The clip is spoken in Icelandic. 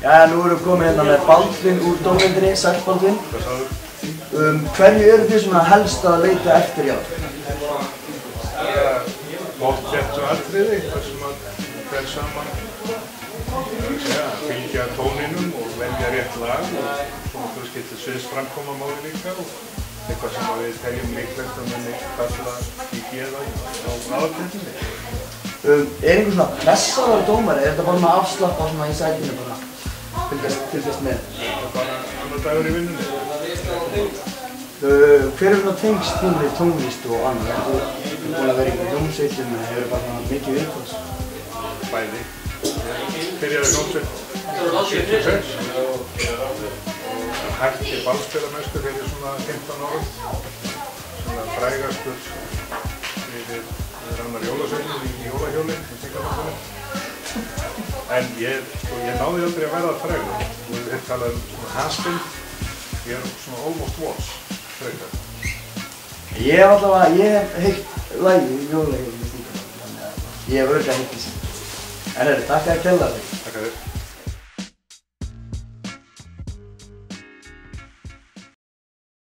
Já, nú erum við komið hérna með Baldvin úr dómnefndinni, sæll Baldvin. Hvað sagður? Hverju eru þið svona helst að leita eftir í ár? Gott réttu atriði, þar sem að fer saman fylgja tóninum og velja rétt lag og svona kannski til sviðsframkoma máli líka og eitthvað sem við teljum líklegt að muni kalla í geða á aðalkeppninni. Einhver svona pressaður dómari, er þetta bara með afslappa svona í sætinu bara? Fylgjast með? Það er bara annar dagur í vinnunni. Hver er svona tengst þín við tónlist og annað? Ertu búin að vera í hljómsveitum eða hefur bara mikið viðkvæmst? Bæði. Ég byrjaði hljómsveit 76 og hætti ballspilamennsku fyrir svona 15 árum. Svona frægastur fyrir annar jólasveitin í jólahjólinn í Þingvallavatni. En ég náði aldrei að verða frægur. Við hefum talað svona haspinn. Ég svona almost was frægur. Ég hef heilt lagið í jólahjólinn í Þingvallavatni, þannig að ég hef örugglega heilt því sem. En takk að kella þig. Takk að þér.